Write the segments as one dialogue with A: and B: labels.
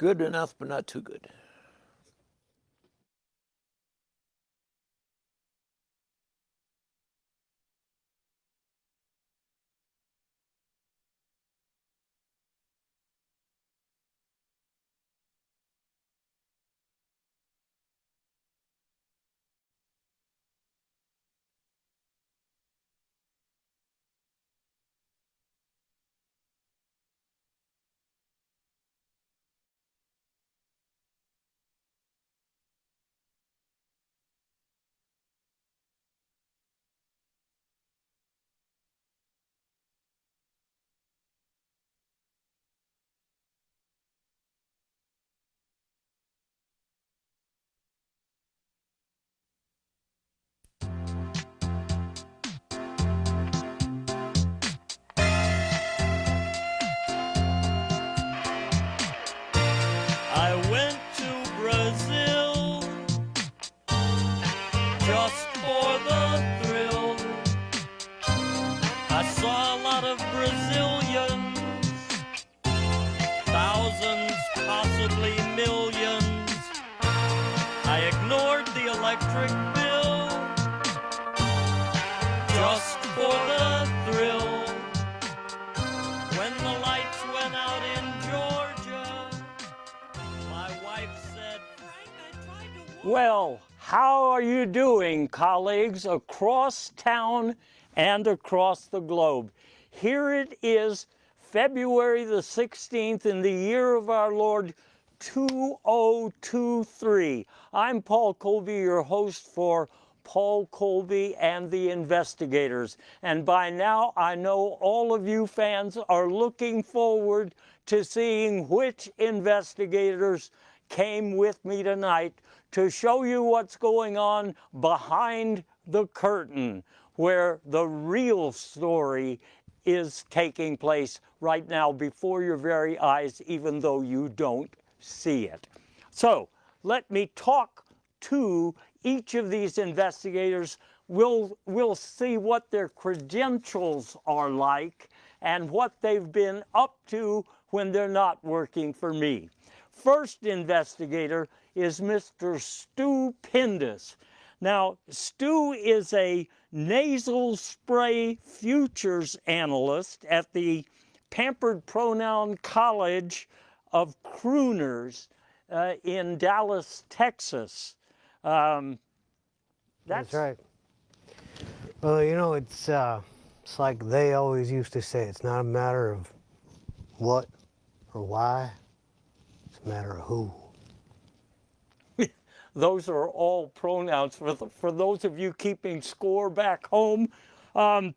A: Good enough, but not too good.
B: I went to Brazil just for the thrill. I saw a lot of Brazilians, thousands, possibly millions. I ignored the electric bill just for the thrill. When the lights went out in Georgia, my wife said, "Frank, I tried to warn."
C: Well, how are you doing, colleagues across town and across the globe? Here it is, February the 16th in the year of our Lord 2023. I'm Paul Colby, your host for Paul Colby and the Investigators. And by now, I know all of you fans are looking forward to seeing which investigators came with me tonight to show you what's going on behind the curtain, where the real story is taking place right now before your very eyes, even though you don't see it. So let me talk to each of these investigators. We'll see what their credentials are like and what they've been up to when they're not working for me. First investigator is Mr. Stu Pindus. Now, Stu is a nasal spray futures analyst at the Pampered Pronoun College of Crooners in Dallas, Texas.
D: That's right. Well, you know, it's like they always used to say, it's not a matter of what or why, it's a matter of who.
C: Those are all pronouns for those of you keeping score back home. I'll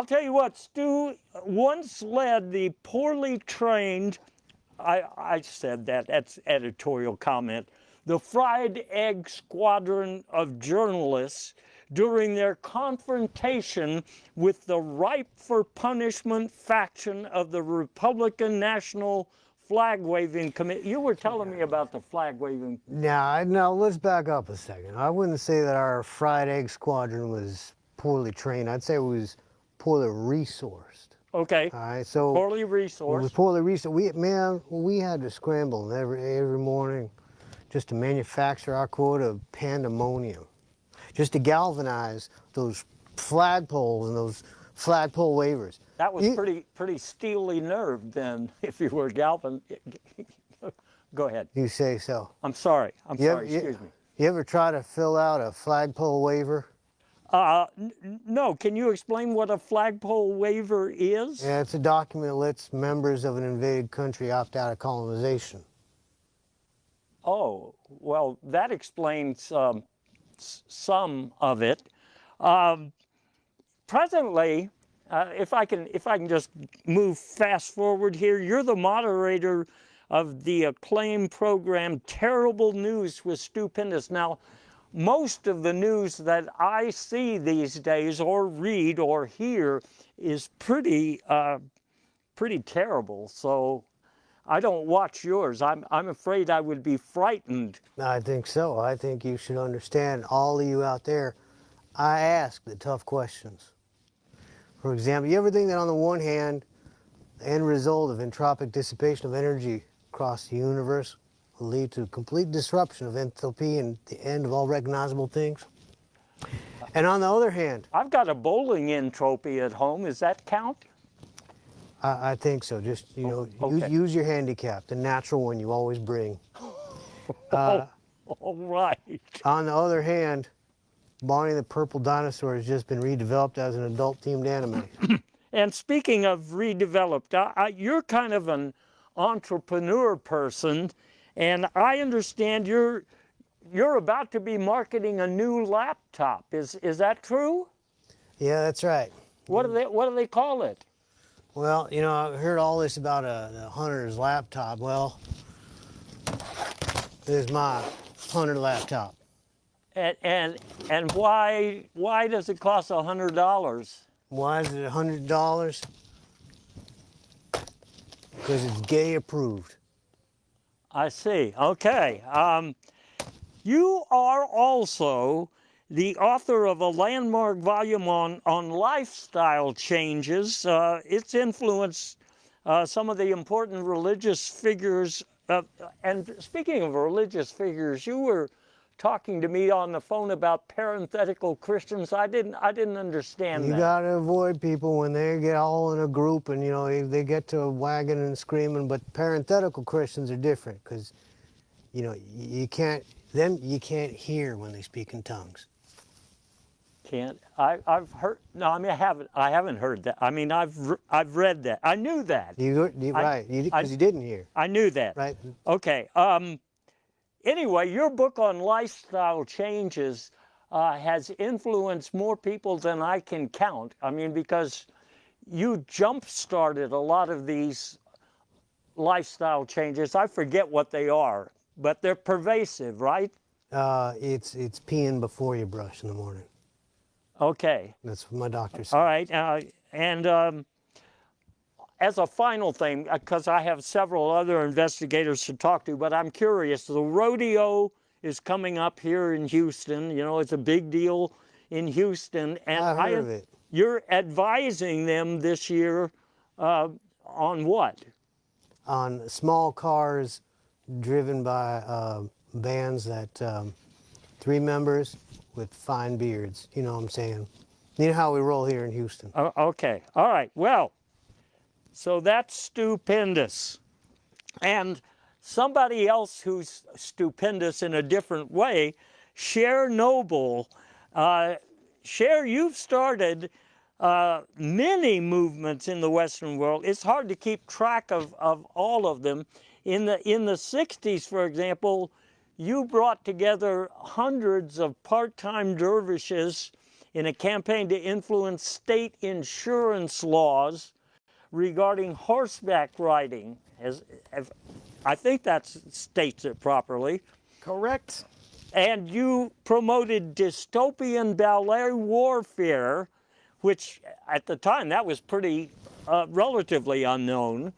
C: tell you what, Stu once led the poorly trained, I said that's editorial comment, the fried egg squadron of journalists during their confrontation with the ripe for punishment faction of the Republican National Flag Waving Committee. You were telling me about the flag waving.
D: Now, let's back up a second. I wouldn't say that our fried egg squadron was poorly trained. I'd say it was poorly resourced.
C: Okay.
D: All right, so
C: Poorly
D: it was
C: resourced.
D: poorly resourced. We had to scramble every morning just to manufacture our quota of pandemonium, just to galvanize those flagpoles and those flagpole wavers.
C: That was pretty steely nerved then, if you were Galvin. Go ahead.
D: You say so.
C: I'm sorry. Excuse me.
D: You ever try to fill out a flagpole waiver?
C: No, can you explain what a flagpole waiver is?
D: Yeah, it's a document that lets members of an invaded country opt out of colonization.
C: Oh, well, that explains some of it. Presently, if I can just move fast forward here, you're the moderator of the acclaimed program Terrible News with Stu Pindus. Now, most of the news that I see these days or read or hear is pretty terrible. So I don't watch yours. I'm afraid I would be frightened.
D: I think so. I think you should understand, all of you out there, I ask the tough questions. For example, you ever think that on the one hand, the end result of entropic dissipation of energy across the universe will lead to complete disruption of enthalpy and the end of all recognizable things. And on the other hand,
C: I've got a bowling entropy at home. Does that count?
D: I think so. Just, you know,
C: okay.
D: use your handicap, the natural one you always bring.
C: All right.
D: On the other hand, Barney the Purple Dinosaur has just been redeveloped as an adult-themed anime.
C: And speaking of redeveloped, you're kind of an entrepreneur person, and I understand you're about to be marketing a new laptop. Is that true?
D: Yeah, that's right.
C: What do they call it?
D: Well, you know, I've heard all this about the Hunter's laptop. Well, this is my Hunter laptop.
C: And why does it cost $100?
D: Why is it $100? Because it's gay approved.
C: I see. Okay. You are also the author of a landmark volume on lifestyle changes. It's influenced some of the important religious figures. And speaking of religious figures, you were talking to me on the phone about parenthetical Christians. I didn't understand that.
D: You gotta avoid people when they get all in a group and, you know, they get to wagging and screaming. But parenthetical Christians are different because, you know, you can't hear when they speak in tongues.
C: Can't. I've heard. No, I mean I haven't heard that. I mean I've read that. I knew that.
D: Right. Because you didn't hear.
C: I knew that.
D: Right.
C: Okay. Anyway, your book on lifestyle changes has influenced more people than I can count. I mean, because you jump-started a lot of these lifestyle changes. I forget what they are, but they're pervasive, right?
D: It's peeing before you brush in the morning.
C: Okay.
D: That's what my doctor said.
C: All right. And as a final thing, because I have several other investigators to talk to, but I'm curious, the rodeo is coming up here in Houston. You know, it's a big deal in Houston. And
D: I heard of it.
C: You're advising them this year on what?
D: On small cars driven by bands that 3 members with fine beards. You know what I'm saying? You know how we roll here in Houston.
C: Okay. All right. Well, so that's stupendous. And somebody else who's stupendous in a different way, Cher Noble. Cher, you've started many movements in the Western world. It's hard to keep track of all of them. In the 60s, for example, you brought together hundreds of part-time dervishes in a campaign to influence state insurance laws regarding horseback riding. I think that states it properly.
A: Correct.
C: And you promoted dystopian ballet warfare, which at the time that was pretty relatively unknown.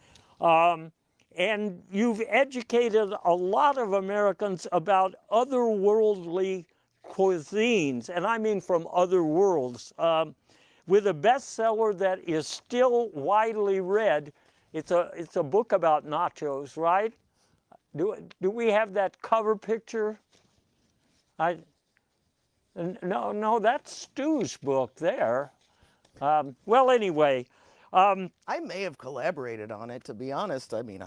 C: And you've educated a lot of Americans about otherworldly cuisines, and I mean from other worlds. With a bestseller that is still widely read, it's a book about nachos, right? Do we have that cover picture? No, that's Stu's book there. Well, anyway.
A: I may have collaborated on it, to be honest. I mean,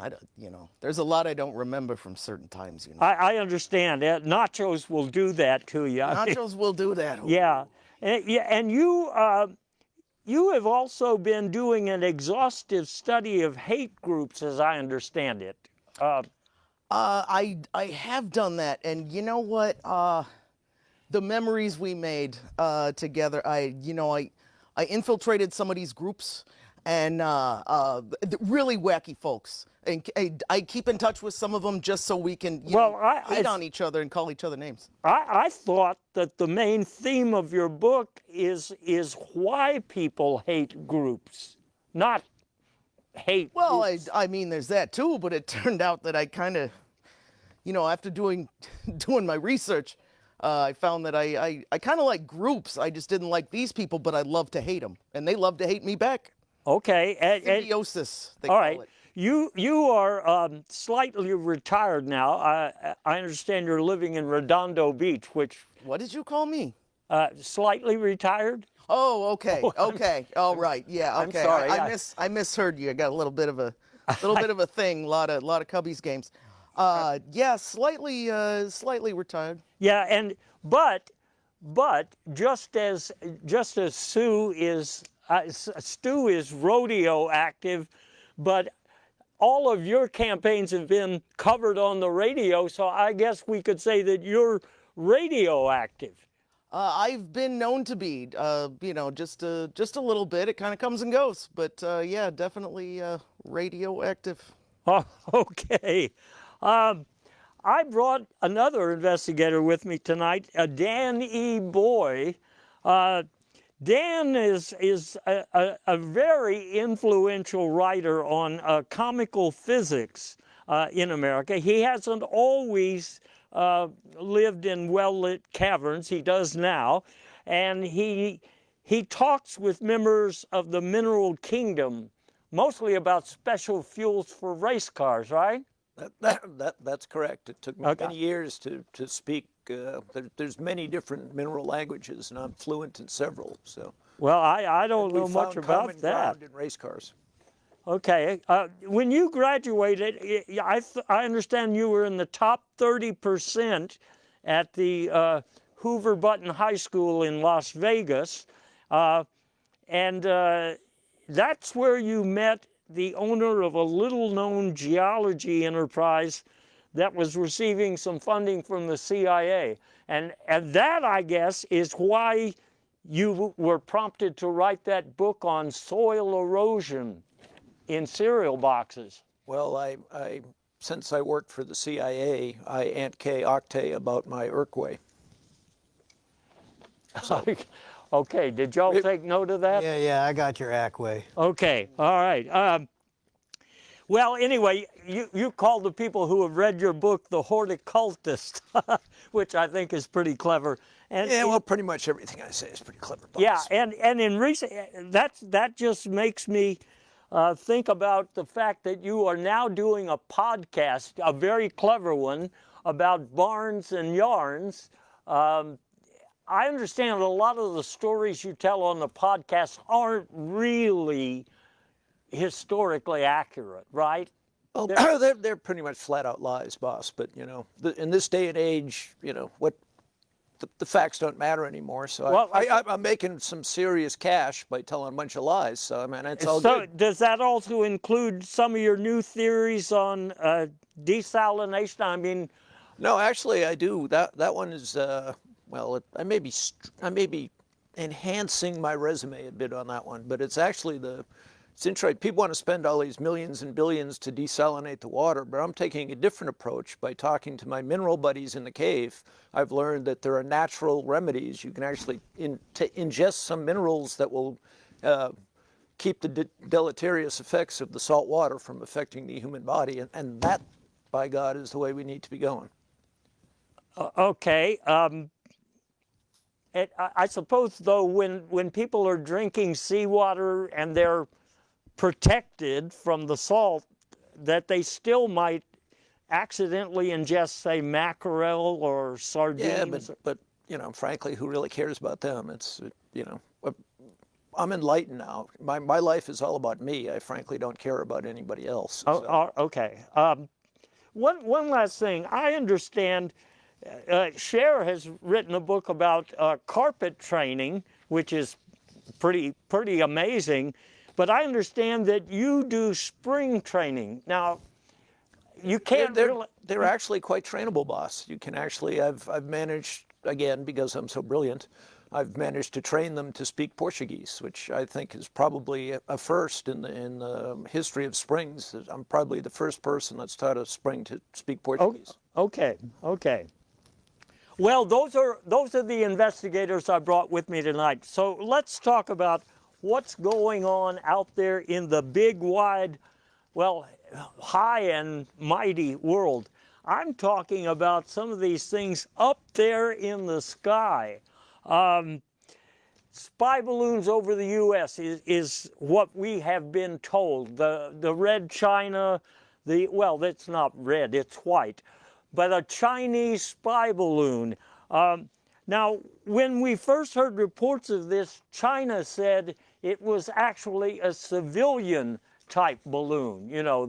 A: there's a lot I don't remember from certain times. You know.
C: I understand. Nachos will do that to you.
A: Nachos will do that.
C: Yeah, and you have also been doing an exhaustive study of hate groups, as I understand it.
A: I have done that, and you know what? The memories we made together. I infiltrated some of these groups. And really wacky folks. And I keep in touch with some of them just so we can hate on each other and call each other names.
C: I thought that the main theme of your book is why people hate groups, not hate
A: Well,
C: groups.
A: I mean, there's that too, but it turned out that I kind of, after doing my research, I found that I kind of like groups. I just didn't like these people, but I love to hate them. And they love to hate me back.
C: Okay.
A: Symbiosis, they
C: all
A: call
C: right.
A: it.
C: You are slightly retired now. I understand you're living in Redondo Beach, which
A: What did you call me?
C: slightly retired.
A: Oh, okay, okay, all right, yeah,
C: I'm
A: okay.
C: sorry,
A: I misheard you. I got a little bit of a thing. A lot of Cubbies games. Yeah, slightly retired.
C: Yeah, and but just as Stu is rodeo active, but all of your campaigns have been covered on the radio, so I guess we could say that you're radio active.
A: I've been known to be, just a little bit. It kind of comes and goes, but yeah, definitely radioactive.
C: Oh, okay. I brought another investigator with me tonight, Dan E. Boy. Dan is a very influential writer on comical physics in America. He hasn't always lived in well-lit caverns. He does now. And he talks with members of the mineral kingdom, mostly about special fuels for race cars, right?
E: That's correct. It took me many years to speak. There's many different mineral languages, and I'm fluent in several. So.
C: Well, I don't know
E: We
C: much
E: found
C: about
E: common
C: that.
E: ground in race cars.
C: Okay. When you graduated, I understand you were in the top 30% at the Hoover Button High School in Las Vegas, and that's where you met the owner of a little-known geology enterprise that was receiving some funding from the CIA. And that, I guess, is why you were prompted to write that book on soil erosion in cereal boxes.
E: Well, since I worked for the CIA, I Aunt Kay Octay about my Urquay.
C: Okay, did y'all take note of that?
D: Yeah, I got your Ackway.
C: Okay, all right. Well, anyway, you called the people who have read your book the horticultist, which I think is pretty clever. And
E: Yeah, well, pretty much everything I say is pretty clever. Boss.
C: yeah, and in recent that just makes me think about the fact that you are now doing a podcast, a very clever one, about barns and yarns. I understand a lot of the stories you tell on the podcast aren't really historically accurate, right?
E: Well, they're pretty much flat out lies, boss. But in this day and age, the facts don't matter anymore. So
C: Well,
E: I'm making some serious cash by telling a bunch of lies. So I mean, it's all
C: So
E: good.
C: does that also include some of your new theories on desalination? I mean,
E: No, actually, I do. That one is I may be enhancing my resume a bit on that one, but it's actually it's interesting. People want to spend all these millions and billions to desalinate the water, but I'm taking a different approach by talking to my mineral buddies in the cave. I've learned that there are natural remedies. You can actually ingest some minerals that will keep the deleterious effects of the salt water from affecting the human body, and that, by God, is the way we need to be going.
C: okay. I suppose, though, when people are drinking seawater and they're protected from the salt, that they still might accidentally ingest, say, mackerel or sardines.
E: Yeah, but frankly, who really cares about them? I'm enlightened now. My life is all about me. I frankly don't care about anybody else. So.
C: Okay. One last thing. I understand Cher has written a book about carpet training, which is pretty amazing. But I understand that you do spring training. Now, you can't
E: They're actually quite trainable, boss. You can actually, I've managed, again, because I'm so brilliant, I've managed to train them to speak Portuguese, which I think is probably a first in the history of springs. I'm probably the first person that's taught a spring to speak Portuguese.
C: Okay. Well, those are the investigators I brought with me tonight. So let's talk about what's going on out there in the big, wide, well, high and mighty world. I'm talking about some of these things up there in the sky. spy balloons over the U.S. is what we have been told. The red China, well, it's not red, it's white, but a Chinese spy balloon. Now, when we first heard reports of this, China said it was actually a civilian type balloon. You know,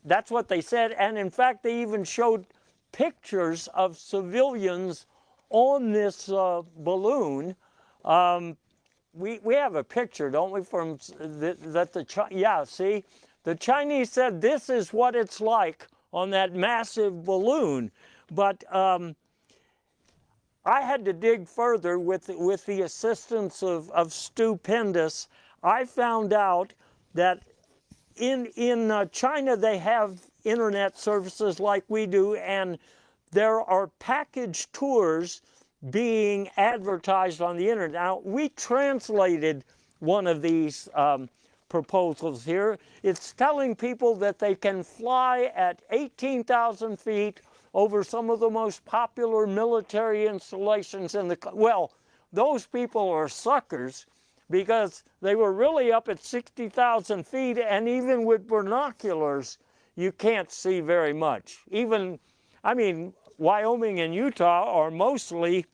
C: that's what they said. And in fact, they even showed pictures of civilians on this balloon. We have a picture, don't we, from yeah, see? The Chinese said this is what it's like on that massive balloon. But I had to dig further with the assistance of Stu Pendus. I found out that in China they have internet services like we do, and there are package tours being advertised on the internet. Now, we translated one of these proposals here. It's telling people that they can fly at 18,000 feet over some of the most popular military installations in the country. Well, those people are suckers because they were really up at 60,000 feet, and even with binoculars, you can't see very much. Even, I mean, Wyoming and Utah are mostly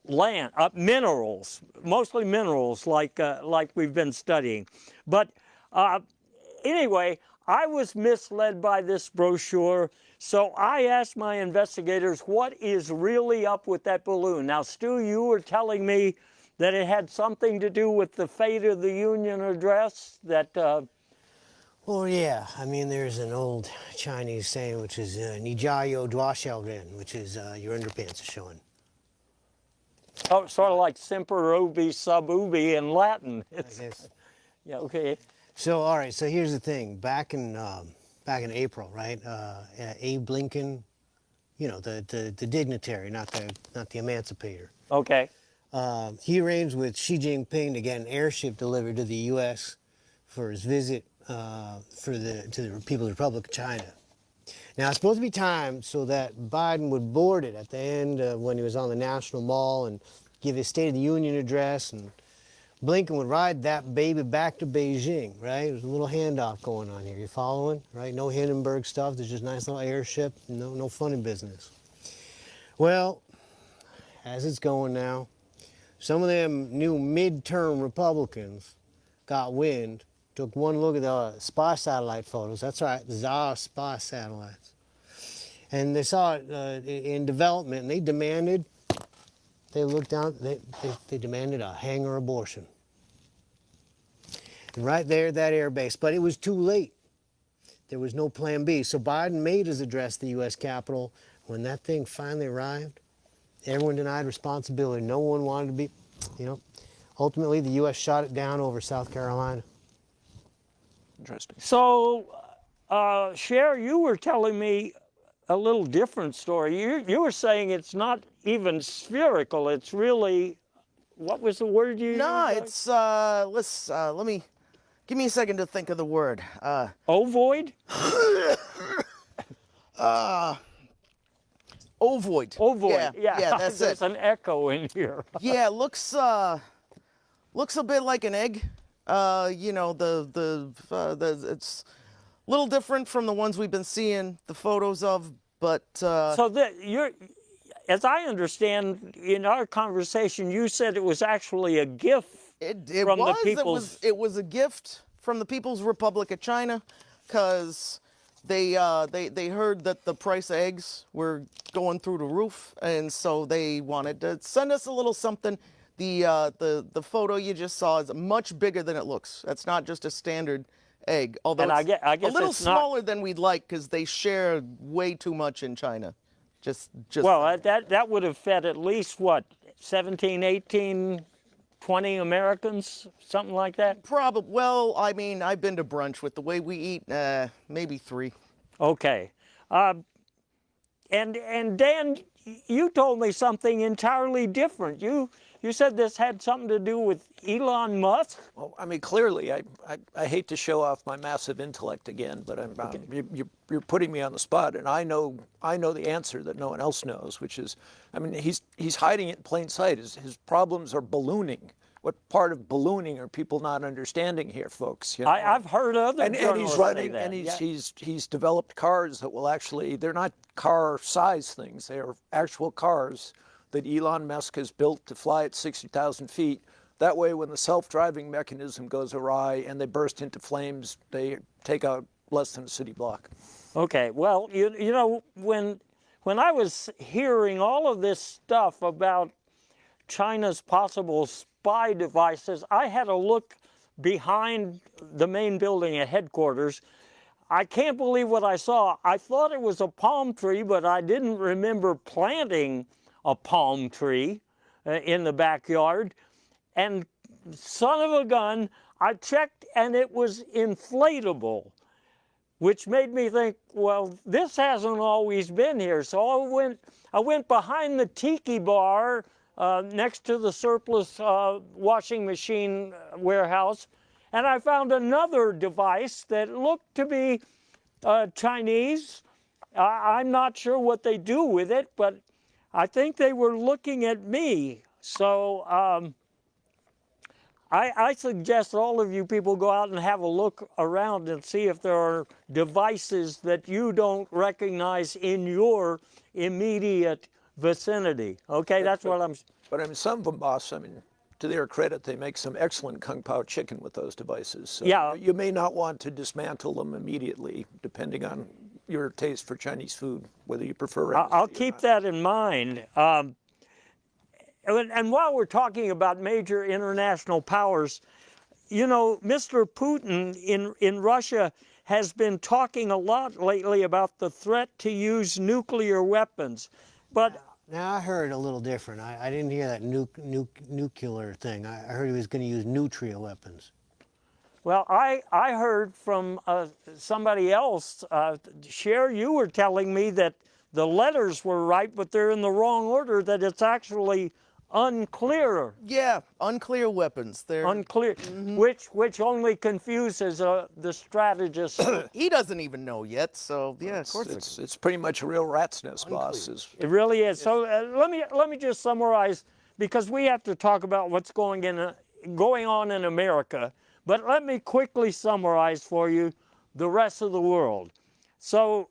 C: land, minerals, mostly minerals like we've been studying. But anyway, I was misled by this brochure, so I asked my investigators what is really up with that balloon. Now, Stu, you were telling me that it had something to do with the fate of the Union address, that...
D: Well, yeah. I mean, there's an old Chinese saying, which is "Ni jia you dua xiao ren," which is your underpants are showing.
C: Oh, sort of like semper ubi sub ubi in Latin.
D: I guess.
C: Yeah, okay.
D: So, all right. So here's the thing. Back in April, right? Abe Lincoln, you know, the dignitary, not the emancipator.
C: Okay.
D: He arranged with Xi Jinping to get an airship delivered to the U.S. for his visit to the People's Republic of China. Now, it's supposed to be timed so that Biden would board it at the end when he was on the National Mall and give his State of the Union address, and Blinken would ride that baby back to Beijing, right? There's a little handoff going on here. You following, right? No Hindenburg stuff. There's just a nice little airship. No funny business. Well, as it's going now, some of them new midterm Republicans got wind, took one look at the spy satellite photos. That's right, the our spy satellites. And they saw it in development, and they demanded, they demanded a hangar abortion. And right there at that air base, but it was too late. There was no plan B. So Biden made his address to the U.S. Capitol. When that thing finally arrived, everyone denied responsibility. No one wanted to be, you know. Ultimately, the U.S. shot it down over South Carolina.
E: Interesting.
C: So, Cher, you were telling me a little different story. You were saying it's not even spherical. It's really, what was the word you used?
A: No, it's let me give me a second to think of the word.
C: Ovoid?
A: Ovoid.
C: Ovoid.
A: Yeah, that's
C: There's
A: it.
C: an echo in here.
A: Yeah, looks a bit like an egg. You know, it's a little different from the ones we've been seeing the photos of, but
C: So as I understand, in our conversation, you said it was actually a gift from the people's...
A: It was a gift from the People's Republic of China, because they heard that the price of eggs were going through the roof, and so they wanted to send us a little something. The photo you just saw is much bigger than it looks. That's not just a standard egg, although
C: And I
A: it's
C: guess
A: a little
C: it's not-
A: smaller than we'd like, because they share way too much in China. Just
C: Well, that would have fed at least, what, 17, 18, 20 Americans, something like that?
A: probably. Well, I mean, I've been to brunch. With the way we eat, maybe 3.
C: Okay. And Dan, you told me something entirely different. You said this had something to do with Elon Musk?
E: Well, I mean, clearly, I hate to show off my massive intellect again, but you're putting me on the spot, and I know the answer that no one else knows, which is, I mean, he's hiding it in plain sight. His problems are ballooning. What part of ballooning are people not understanding here, folks? You know?
C: I've heard other
E: and
C: journalists
E: he's running,
C: say that.
E: and
C: Yeah.
E: he's developed cars that will actually, they're not car size things, they are actual cars that Elon Musk has built to fly at 60,000 feet. That way, when the self-driving mechanism goes awry and they burst into flames, they take out less than a city block.
C: Okay, well, you know, when I was hearing all of this stuff about China's possible spy devices, I had a look behind the main building at headquarters. I can't believe what I saw. I thought it was a palm tree, but I didn't remember planting a palm tree in the backyard. And son of a gun, I checked and it was inflatable, which made me think, well, this hasn't always been here. So I went behind the tiki bar next to the surplus washing machine warehouse, and I found another device that looked to be Chinese. I'm not sure what they do with it, but I think they were looking at me. So I suggest all of you people go out and have a look around and see if there are devices that you don't recognize in your immediate vicinity. Okay, that's what I'm...
E: But I mean, some of them, boss, I mean, to their credit, they make some excellent Kung Pao chicken with those devices. So
C: Yeah.
E: you may not want to dismantle them immediately, depending on your taste for Chinese food, whether you prefer it.
C: I'll keep that in mind. And while we're talking about major international powers, you know, Mr. Putin in Russia has been talking a lot lately about the threat to use nuclear weapons. But
D: Now, I heard a little different. I didn't hear that nuclear thing. I heard he was going to use nutria weapons.
C: well, I heard from somebody else, Cher, you were telling me that the letters were right, but they're in the wrong order, that it's actually unclear.
A: Yeah, unclear weapons. They're
C: Unclear, which only confuses the strategist.
A: he doesn't even know yet. So yeah, of course.
E: It's pretty much a real rat's nest, boss.
C: It really is. So let me just summarize, because we have to talk about what's going on in America. But let me quickly summarize for you the rest of the world. So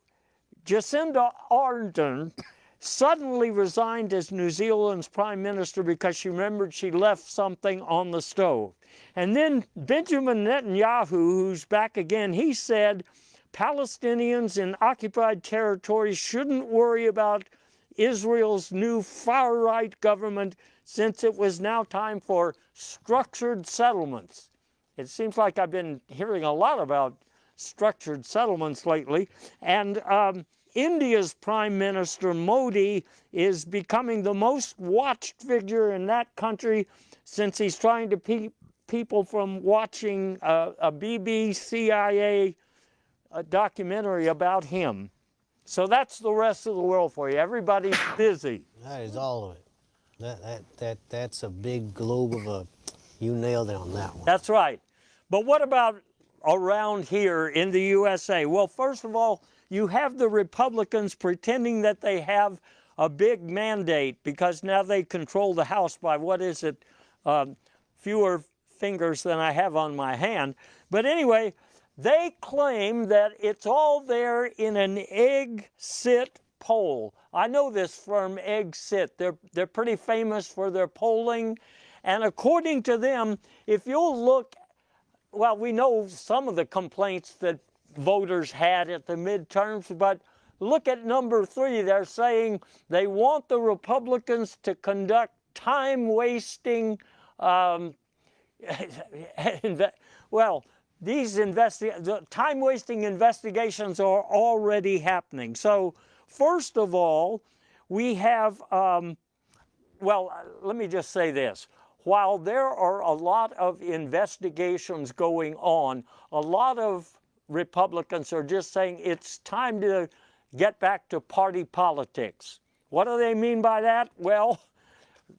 C: Jacinda Ardern suddenly resigned as New Zealand's prime minister because she remembered she left something on the stove. And then Benjamin Netanyahu, who's back again, he said Palestinians in occupied territories shouldn't worry about Israel's new far-right government since it was now time for structured settlements. It seems like I've been hearing a lot about structured settlements lately. And India's Prime Minister Modi is becoming the most watched figure in that country since he's trying to keep people from watching a BBC documentary about him. So that's the rest of the world for you. Everybody's busy.
D: That is all of it. That's a big globe of a... You nailed it on that one.
C: That's right. But what about around here in the USA? Well, first of all, you have the Republicans pretending that they have a big mandate because now they control the House by, what is it, fewer fingers than I have on my hand. But anyway, they claim that it's all there in an exit poll. I know this firm, Exit. They're pretty famous for their polling. And according to them, if you'll look, well, we know some of the complaints that voters had at the midterms, but look at number 3. They're saying they want the Republicans to conduct time-wasting, these time-wasting investigations are already happening. So, first of all, we have, let me just say this. While there are a lot of investigations going on, a lot of Republicans are just saying it's time to get back to party politics. What do they mean by that? Well,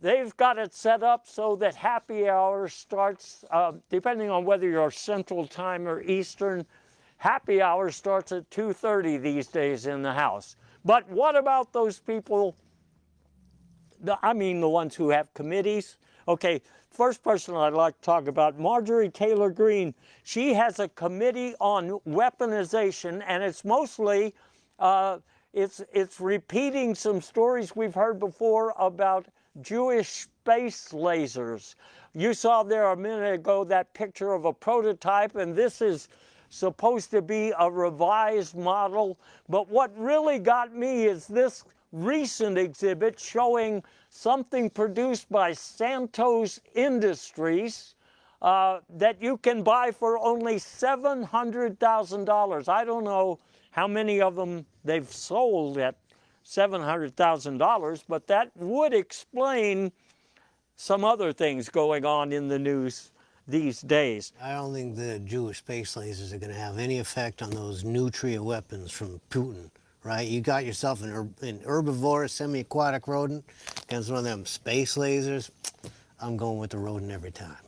C: they've got it set up so that happy hour starts, depending on whether you're Central Time or Eastern, happy hour starts at 2:30 these days in the House. But what about those people, I mean the ones who have committees? Okay, first person I'd like to talk about, Marjorie Taylor Greene. She has a committee on weaponization, and it's mostly, it's repeating some stories we've heard before about Jewish space lasers. You saw there a minute ago that picture of a prototype, and this is supposed to be a revised model. But what really got me is this recent exhibit showing something produced by Santos Industries that you can buy for only $700,000. I don't know how many of them they've sold at $700,000, but that would explain some other things going on in the news these days.
D: I don't think the Jewish space lasers are going to have any effect on those nutria weapons from Putin, right? You got yourself an herbivorous semi-aquatic rodent against one of them space lasers. I'm going with the rodent every time.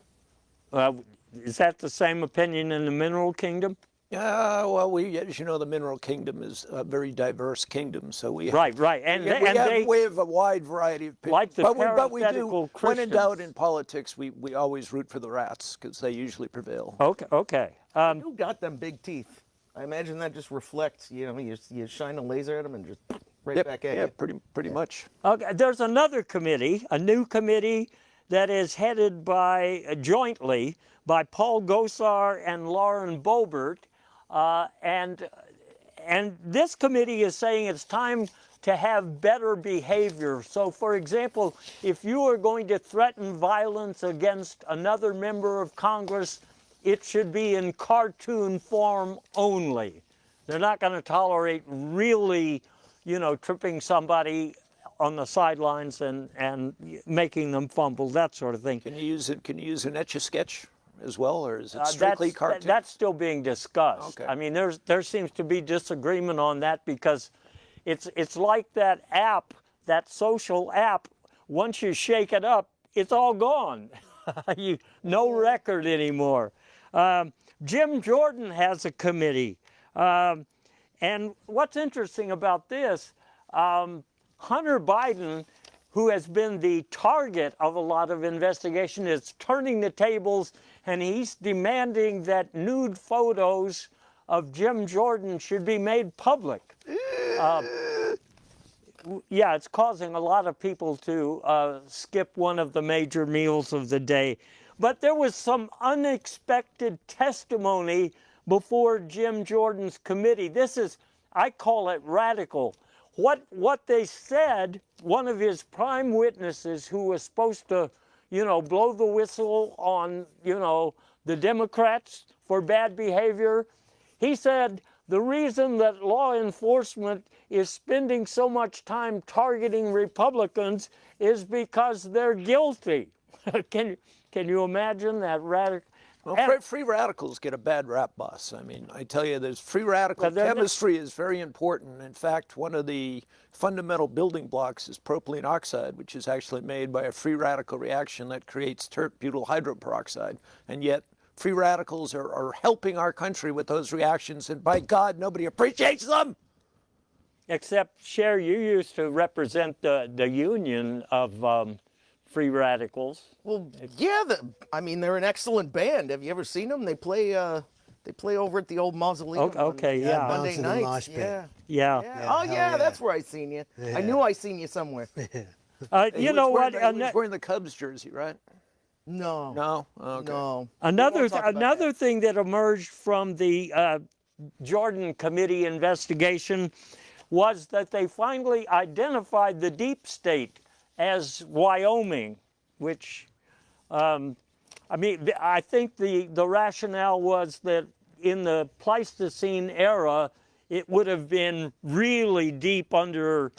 C: Is that the same opinion in the mineral kingdom?
E: Well, as you know, the mineral kingdom is a very diverse kingdom, so we
C: Right. And
E: we have a wide variety of opinions.
C: Like the
E: but we do,
C: parenthetical
E: when in doubt
C: Christians.
E: in politics, we always root for the rats because they usually prevail.
C: Okay.
A: Who got them big teeth? I imagine that just reflects, you shine a laser at them and just right back at you.
E: Pretty much.
C: Okay, there's another committee, a new committee that is headed by, jointly, by Paul Gosar and Lauren Boebert. And this committee is saying it's time to have better behavior. So, for example, if you are going to threaten violence against another member of Congress, it should be in cartoon form only. They're not going to tolerate really, tripping somebody on the sidelines and making them fumble, that sort of thing.
E: Can you use an Etch-a-Sketch as well, or is it strictly cartoon?
C: That's still being discussed.
E: Okay.
C: I mean, there seems to be disagreement on that because it's like that app, that social app. Once you shake it up, it's all gone. No record anymore. Jim Jordan has a committee, and what's interesting about this, Hunter Biden, who has been the target of a lot of investigation, is turning the tables, and he's demanding that nude photos of Jim Jordan should be made public. Yeah, it's causing a lot of people to skip one of the major meals of the day. But there was some unexpected testimony before Jim Jordan's committee. This is, I call it radical. What they said, one of his prime witnesses who was supposed to, blow the whistle on, the Democrats for bad behavior, he said the reason that law enforcement is spending so much time targeting Republicans is because they're guilty. Can you imagine that radical?
E: Well, free radicals get a bad rap, boss. I mean, I tell you, there's free radical chemistry is very important. In fact, one of the fundamental building blocks is propylene oxide, which is actually made by a free radical reaction that creates tert-butyl hydroperoxide. And yet, free radicals are helping our country with those reactions, and by God, nobody appreciates them.
C: Except, Cher, you used to represent the union of free radicals.
A: Well, yeah, they're an excellent band. Have you ever seen them? They play over at the old Mausoleum.
C: Okay,
A: on
C: yeah.
A: Monday
D: Bouncing the
A: nights.
D: mosh pit.
C: Yeah.
A: Oh, yeah, that's where I seen you. I knew I seen you somewhere.
C: You know what?
E: He was wearing the Cubs jersey, right?
A: No.
E: No? Okay.
A: No.
C: Another thing that emerged from the Jordan Committee investigation was that they finally identified the deep state as Wyoming, which, I think the rationale was that in the Pleistocene era, it would have been really deep under,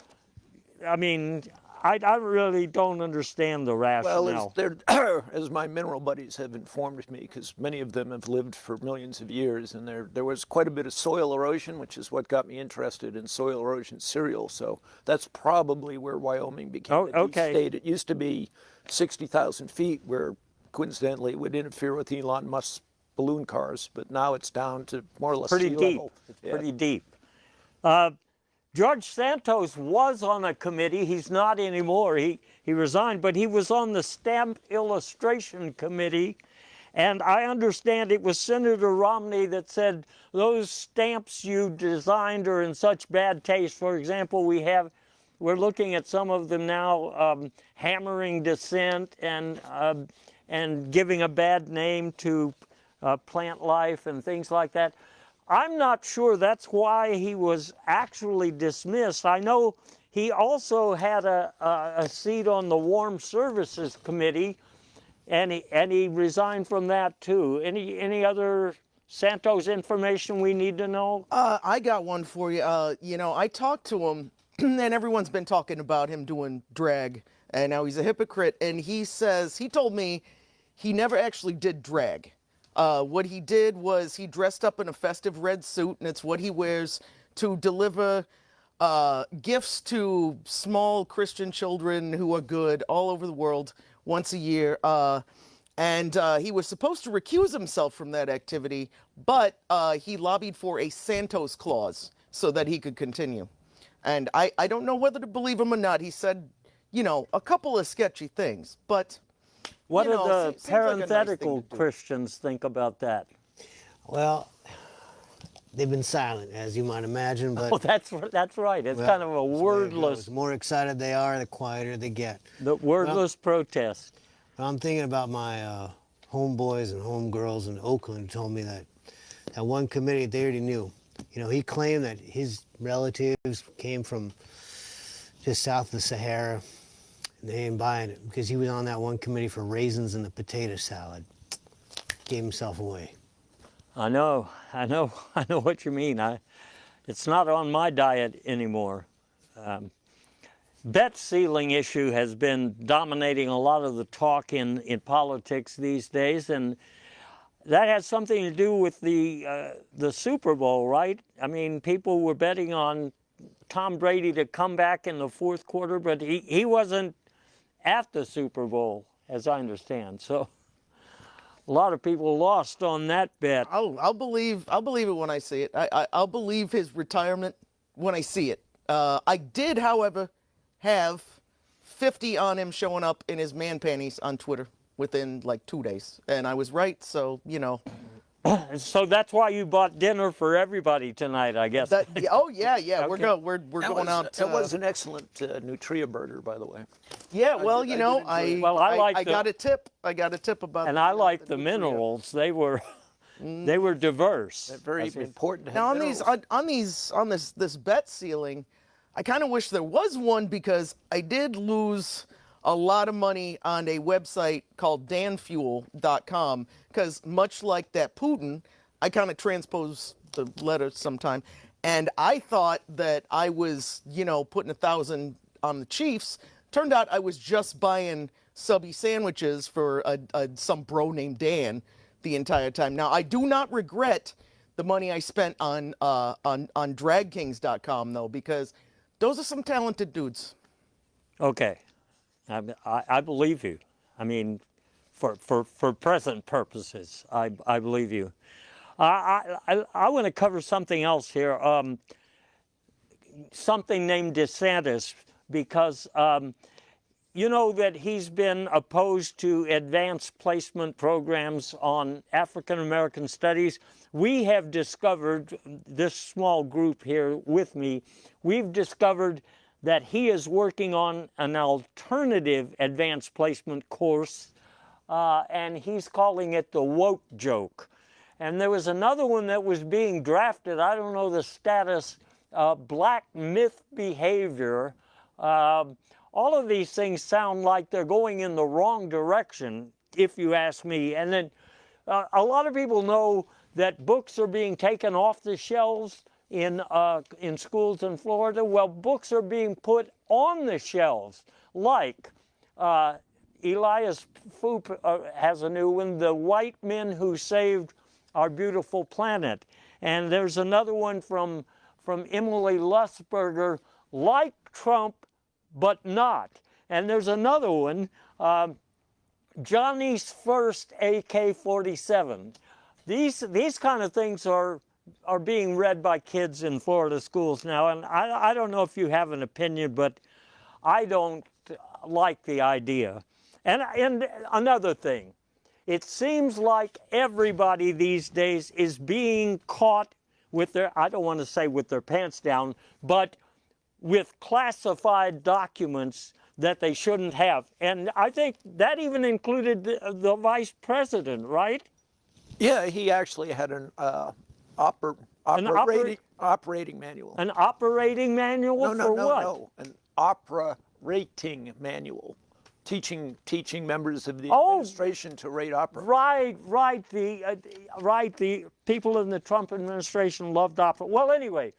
C: I really don't understand the rationale.
E: Well, as my mineral buddies have informed me, because many of them have lived for millions of years, and there was quite a bit of soil erosion, which is what got me interested in soil erosion cereal. So that's probably where Wyoming became a deep
C: okay.
E: state. It used to be 60,000 feet, where coincidentally it would interfere with Elon Musk's balloon cars, but now it's down to more or less
C: Pretty
E: sea
C: deep.
E: level.
C: It's
E: Yeah.
C: pretty deep. George Santos was on a committee. He's not anymore. He resigned, but he was on the Stamp Illustration Committee. And I understand it was Senator Romney that said those stamps you designed are in such bad taste. For example, we're looking at some of them now, hammering dissent and giving a bad name to plant life and things like that. I'm not sure that's why he was actually dismissed. I know he also had a seat on the Warm Services Committee, and he resigned from that too. Any other Santos information we need to know?
A: I got one for you. You know, I talked to him, and everyone's been talking about him doing drag, and now he's a hypocrite. And he told me he never actually did drag. What he did was he dressed up in a festive red suit, and it's what he wears to deliver gifts to small Christian children who are good all over the world once a year. And he was supposed to recuse himself from that activity, but he lobbied for a Santos clause so that he could continue. And I don't know whether to believe him or not. He said, you know, a couple of sketchy things, but...
C: What
A: you
C: do
A: know,
C: the
A: seems like a nice thing
C: parenthetical
A: to do.
C: Christians think about that?
D: Well, they've been silent, as you might imagine, but
C: Oh, that's right. It's kind of a
D: that's the way it
C: wordless,
D: goes. The more excited they are, the quieter they get.
C: the wordless protest.
D: But I'm thinking about my homeboys and homegirls in Oakland who told me that one committee they already knew. You know, he claimed that his relatives came from just south of the Sahara. And they ain't buying it because he was on that one committee for raisins in the potato salad. Gave himself away.
C: I know what you mean. It's not on my diet anymore. Bet ceiling issue has been dominating a lot of the talk in politics these days, and that has something to do with the Super Bowl, right? I mean, people were betting on Tom Brady to come back in the fourth quarter, but he wasn't at the Super Bowl, as I understand. So a lot of people lost on that bet.
A: I'll believe it when I see it. I'll believe his retirement when I see it. I did, however, have 50 on him showing up in his man panties on Twitter within like 2 days, and I was right. So you know.
C: So that's why you bought dinner for everybody tonight, I guess.
A: Oh yeah. We're
C: Okay.
A: going out.
E: That was an excellent Nutria burger, by the way.
A: Yeah, well, you
E: I
A: know,
E: did enjoy it.
C: Well, I
A: got a tip. I got a tip about.
C: and I like the
A: Nutria.
C: minerals. They were diverse.
E: They're very
C: That's what-
E: important to have
A: Now on this bet ceiling, I kind of wish there was one because I did lose a lot of money on a website called danfuel.com because much like that Putin, I kind of transpose the letters sometime, and I thought that I was, you know, putting 1,000 on the Chiefs. Turned out I was just buying subby sandwiches for some bro named Dan the entire time. Now I do not regret the money I spent on dragkings.com though, because those are some talented dudes.
C: Okay, I believe you. I mean, for present purposes, I believe you. I want to cover something else here. Something named DeSantis, because you know that he's been opposed to advanced placement programs on African American studies. We have discovered, this small group here with me, we've discovered that he is working on an alternative advanced placement course, and he's calling it the woke joke. And there was another one that was being drafted, I don't know the status, black myth behavior. All of these things sound like they're going in the wrong direction, if you ask me. And then a lot of people know that books are being taken off the shelves in schools in Florida. Well, books are being put on the shelves. like Elias Foop has a new one, The White Men Who Saved Our Beautiful Planet. And there's another one from Emily Lusberger, Like Trump, But Not. And there's another one, Johnny's First AK-47. These kind of things are being read by kids in Florida schools now, and I don't know if you have an opinion, but I don't like the idea. And another thing, it seems like everybody these days is being caught with their, I don't want to say with their pants down, but with classified documents that they shouldn't have. And I think that even included the vice president, right?
E: Yeah, he actually had an operating manual.
C: An operating manual for what?
E: No, an operating manual, teaching members of the administration to rate opera.
C: Right. The people in the Trump administration loved opera. Well, anyway,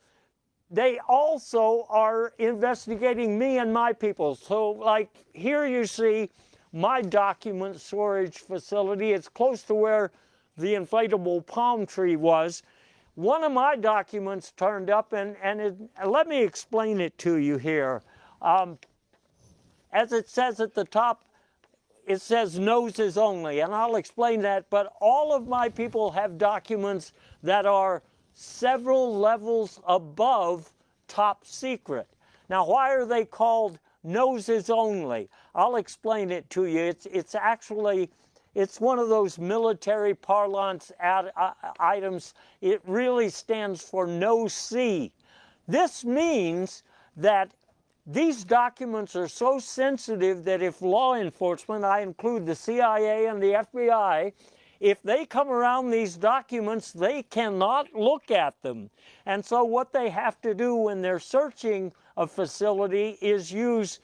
C: they also are investigating me and my people. So, like, here you see my document storage facility. It's close to where the inflatable palm tree was. One of my documents turned up, and let me explain it to you here. As it says at the top, it says noses only, and I'll explain that, but all of my people have documents that are several levels above top secret. Now, why are they called noses only? I'll explain it to you. It's actually, it's one of those military parlance items. It really stands for no see. This means that these documents are so sensitive that if law enforcement, I include the CIA and the FBI, if they come around these documents, they cannot look at them. And so what they have to do when they're searching a facility is use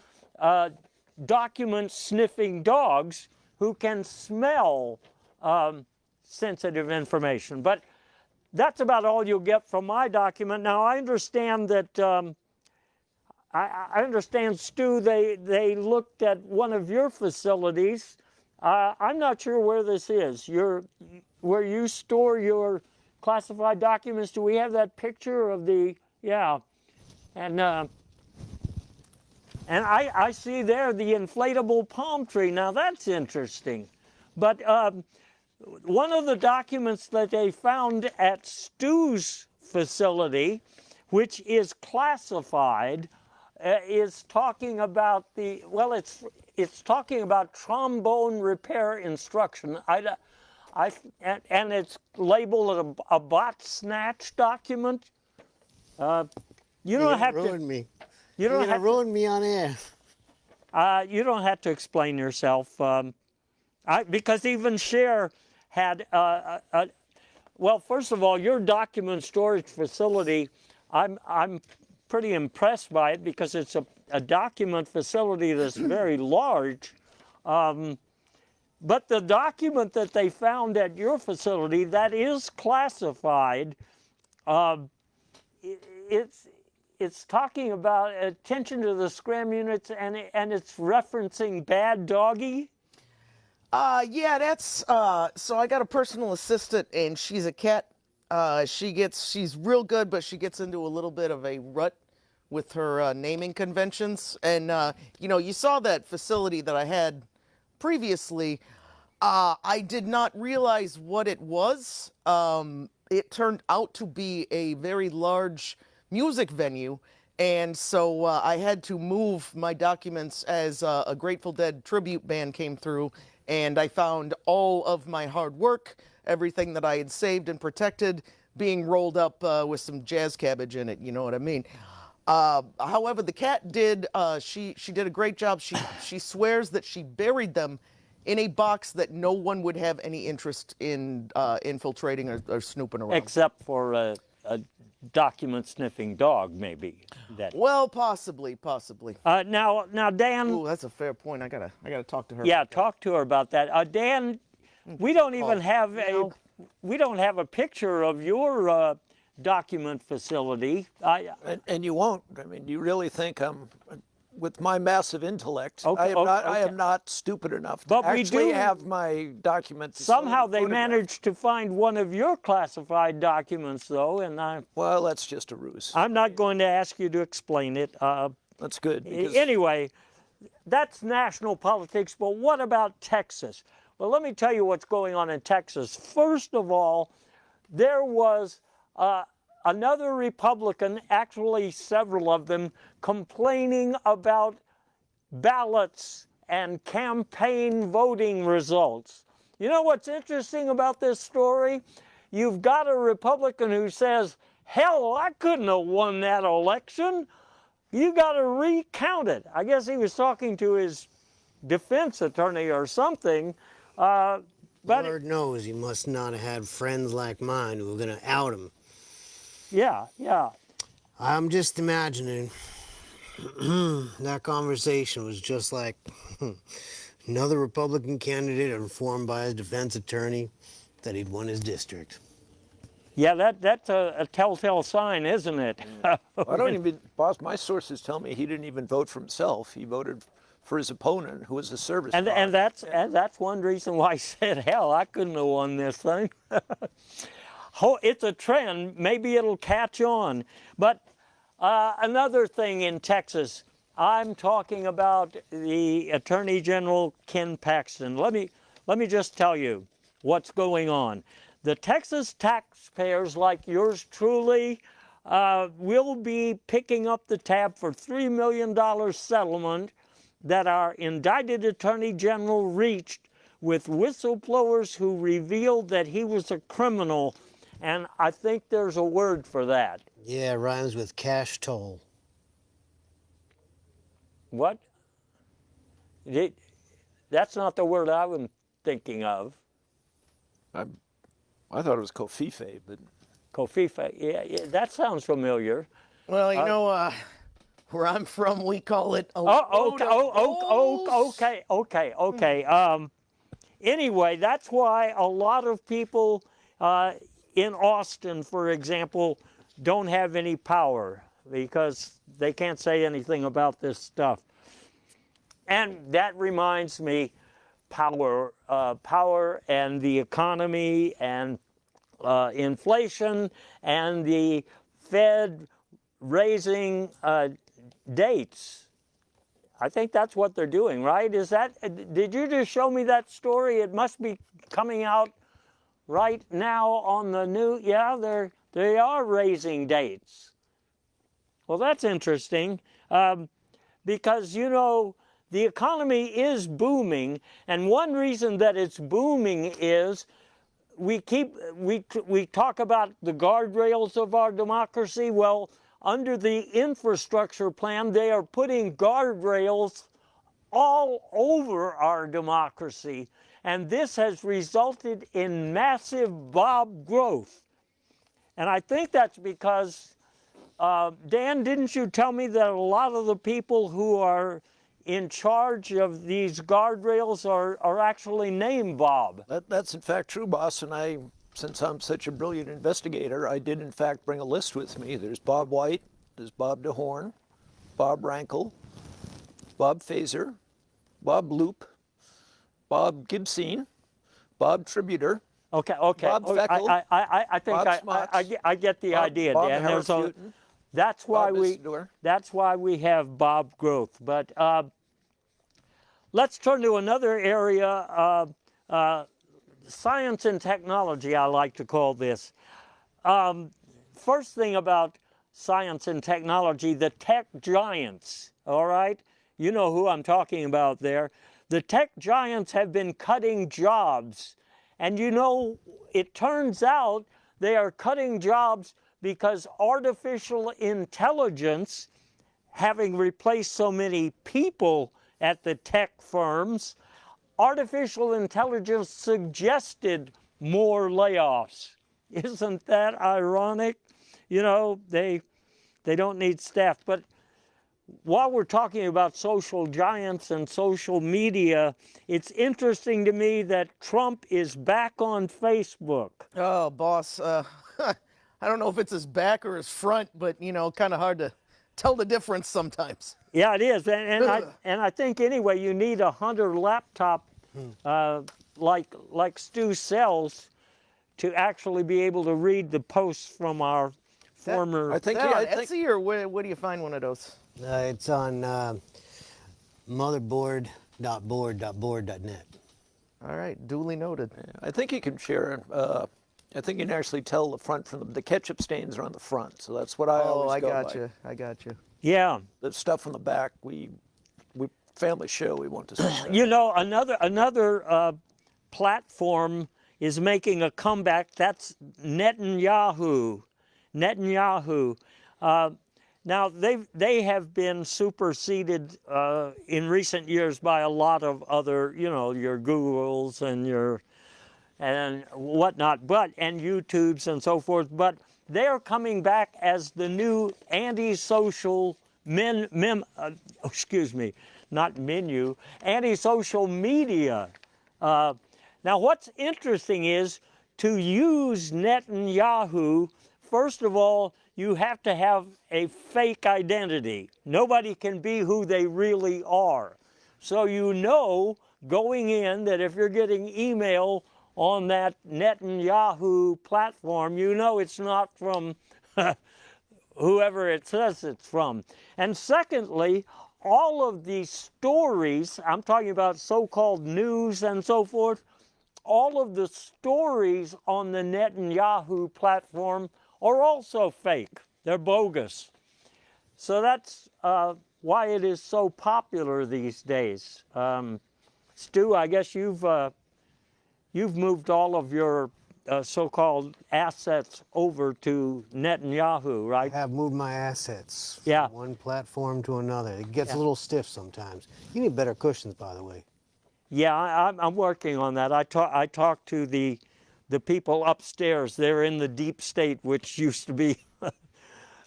C: document sniffing dogs who can smell sensitive information. But that's about all you'll get from my document. Now, I understand that, I understand, Stu, they looked at one of your facilities. I'm not sure where this is. Where you store your classified documents. Do we have that picture of the, yeah. And I see there the inflatable palm tree. Now that's interesting. But one of the documents that they found at Stu's facility, which is classified, is talking about the, well, it's talking about trombone repair instruction. And it's labeled a bot snatch document. You don't have to
D: ruin me.
C: You don't
D: You're
C: have
D: gonna ruin me on air.
C: you don't have to explain yourself, because even Cher had. Well, first of all, your document storage facility, I'm pretty impressed by it because it's a document facility that's very large. But the document that they found at your facility that is classified, it's talking about attention to the scram units, and it's referencing Bad Doggy.
A: Yeah, that's, so I got a personal assistant, and she's a cat. She's real good, but she gets into a little bit of a rut with her naming conventions. And, you know, you saw that facility that I had previously. I did not realize what it was. It turned out to be a very large music venue. And so I had to move my documents as a Grateful Dead tribute band came through. And I found all of my hard work, everything that I had saved and protected, being rolled up with some jazz cabbage in it, you know what I mean? However, the cat did, she did a great job. She swears that she buried them in a box that no one would have any interest in infiltrating or snooping around.
C: Except for a document sniffing dog, maybe. That.
A: Well, possibly.
C: Now, Dan.
A: Ooh, that's a fair point. I gotta talk to her.
C: Yeah, talk to her about that. Dan, we don't even have a picture of your document facility.
E: And you won't. I mean, you really think I'm with my massive intellect,
C: Okay,
E: I
C: okay.
E: am not stupid enough to
C: But we
E: actually
C: do-
E: have my documents.
C: Somehow they managed to find one of your classified documents, though, and
E: Well, that's just a ruse.
C: I'm not going to ask you to explain it.
E: That's good. Because
C: Anyway, that's national politics, but what about Texas? Well, let me tell you what's going on in Texas. First of all, there was another Republican, actually several of them, complaining about ballots and campaign voting results. You know what's interesting about this story? You've got a Republican who says, hell, I couldn't have won that election. You got to recount it. I guess he was talking to his defense attorney or something. But
D: Lord knows he must not have had friends like mine who were going to out him.
C: yeah.
D: I'm just imagining that conversation was just like another Republican candidate informed by his defense attorney that he'd won his district.
C: Yeah, that's a telltale sign, isn't it?
E: I don't even, boss, my sources tell me he didn't even vote for himself. He voted for his opponent, who was a service dog.
C: And that's one reason why I said, hell, I couldn't have won this thing. It's a trend. Maybe it'll catch on. But another thing in Texas, I'm talking about the Attorney General Ken Paxton. Let me just tell you what's going on. The Texas taxpayers, like yours truly, will be picking up the tab for $3 million settlement that our indicted Attorney General reached with whistleblowers who revealed that he was a criminal. And I think there's a word for that.
D: Yeah, it rhymes with cash toll.
C: What? That's not the word I was thinking of.
E: I thought it was Kofife, but
C: Kofife. Yeah, that sounds familiar.
A: Well, you know, where I'm from, we call it a
C: Okay. Anyway, that's why a lot of people in Austin, for example, don't have any power because they can't say anything about this stuff. And that reminds me, power and the economy and inflation and the Fed raising dates. I think that's what they're doing, right? Did you just show me that story? It must be coming out right now on the new. Yeah, they are raising dates. Well, that's interesting because, you know, the economy is booming, and one reason that it's booming is we talk about the guardrails of our democracy. Well, under the infrastructure plan, they are putting guardrails all over our democracy, and this has resulted in massive Bob growth. And I think that's because, Dan, didn't you tell me that a lot of the people who are in charge of these guardrails are actually named Bob?
E: that's in fact true, boss. And since I'm such a brilliant investigator, I did in fact bring a list with me. There's Bob White, there's Bob DeHorn, Bob Rankel, Bob Fazer, Bob Loop, Bob Gibson, Bob Tributer.
C: Okay.
E: Bob Feckel,
C: I think
E: Bob Smuts,
C: I get the idea,
E: Bob
C: Dan.
E: Harrafuten,
C: That's why
E: Bob Isidore.
C: that's why we have Bob Growth. But let's turn to another area, science and technology, I like to call this. First thing about science and technology, the tech giants, all right? You know who I'm talking about there. The tech giants have been cutting jobs. And you know, it turns out they are cutting jobs because artificial intelligence, having replaced so many people at the tech firms, artificial intelligence suggested more layoffs. Isn't that ironic? You know, they don't need staff. But while we're talking about social giants and social media, it's interesting to me that Trump is back on Facebook.
A: Oh, boss, I don't know if it's his back or his front, but, you know, kind of hard to tell the difference sometimes.
C: Yeah, it is, and I think anyway you need a Hunter laptop like Stu sells to actually be able to read the posts from our former.
E: I think
A: Is that
E: I
A: on
E: think
A: Etsy, or where do you find one of those?
D: It's on motherboard.board.board.net.
A: All right, duly noted.
E: I think you can share. I think you can actually tell the front from the ketchup stains are on the front, so that's what I
A: Oh,
E: always
A: I
E: go
A: got
E: by.
A: you. I got you.
C: Yeah,
E: The stuff on the back, we family show, we won't discuss that.
C: you know another platform is making a comeback. That's Netanyahu. Now they have been superseded in recent years by a lot of other, your Googles and whatnot, and YouTubes and so forth. But they are coming back as the new anti-social anti-social media. Now, what's interesting is to use Netanyahu. First of all, you have to have a fake identity. Nobody can be who they really are. So going in that if you're getting email on that Netanyahu platform, it's not from whoever it says it's from. And secondly, all of these stories, I'm talking about so-called news and so forth, all of the stories on the Netanyahu platform are also fake. They're bogus. So that's why it is so popular these days. Stu, I guess you've moved all of your so-called assets over to Netanyahu, right?
D: I have moved my assets
C: Yeah.
D: from one platform to another. It gets a little stiff sometimes. You need better cushions, by the way.
C: Yeah, I'm working on that. I talked to the people upstairs. They're in the deep state, which used to be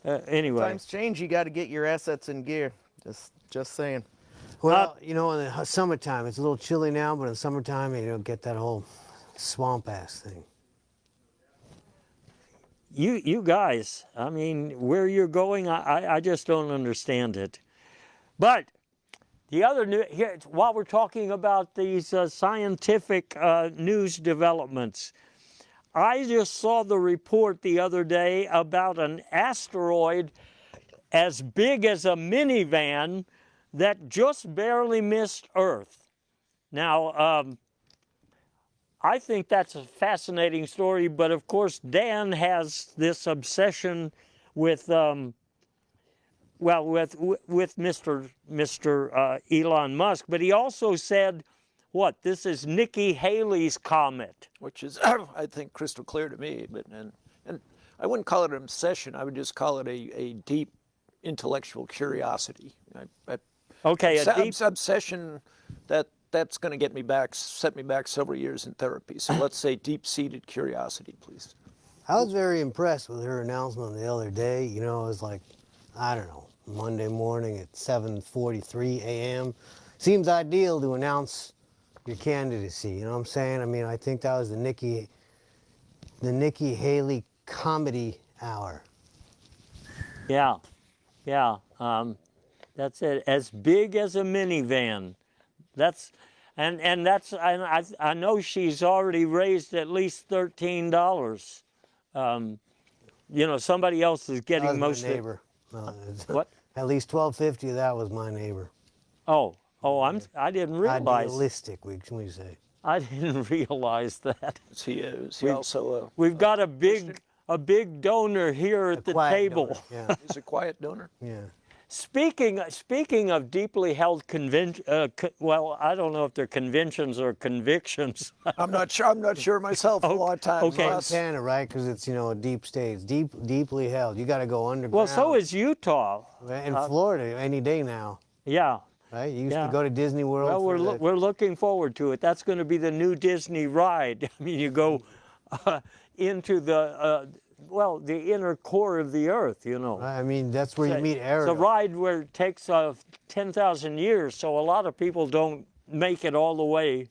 C: anyway.
A: Times change. You got to get your assets in gear. Just saying.
D: Well, in the summertime, it's a little chilly now, but in summertime, you don't get that whole swamp-ass thing.
C: You guys, I mean, where you're going, I just don't understand it. But the other here, while we're talking about these scientific news developments, I just saw the report the other day about an asteroid as big as a minivan that just barely missed Earth. Now, I think that's a fascinating story, but of course Dan has this obsession with Mr. Elon Musk, but he also said, this is Nikki Haley's comet.
E: Which is, I think, crystal clear to me. And I wouldn't call it an obsession. I would just call it a deep intellectual curiosity.
C: Okay, a deep
E: obsession that's going to set me back several years in therapy. So let's say deep-seated curiosity, please.
D: I was very impressed with her announcement the other day. It was like, I don't know, Monday morning at 7:43 a.m. Seems ideal to announce your candidacy, you know what I'm saying? I mean, I think that was the Nikki Haley comedy hour.
C: Yeah. That's it. As big as a minivan. I know she's already raised at least $13. Somebody else is getting
D: That was
C: most
D: my
C: of it.
D: neighbor.
C: What?
D: At least $12.50 of that was my neighbor.
C: Oh, I didn't realize.
D: Idealistic, we say.
C: I didn't realize that.
E: Is he also
C: We've got a big donor here at the
D: quiet
C: table.
D: donor, yeah.
E: he's a quiet donor?
D: Yeah.
C: Speaking of deeply held well, I don't know if they're conventions or convictions.
E: I'm not sure myself. A lot of times.
C: Okay.
D: Montana, right? Because it's a deep state. It's deeply held. You got to go underground.
C: Well, so is Utah.
D: In Florida any day now,
C: Yeah.
D: right? You used to go to Disney World.
C: Well, we're looking forward to it. That's going to be the new Disney ride. I mean, you go into the inner core of the earth,
D: I mean, that's where you meet Ariel.
C: It's a ride where it takes 10,000 years, so a lot of people don't make it all the way,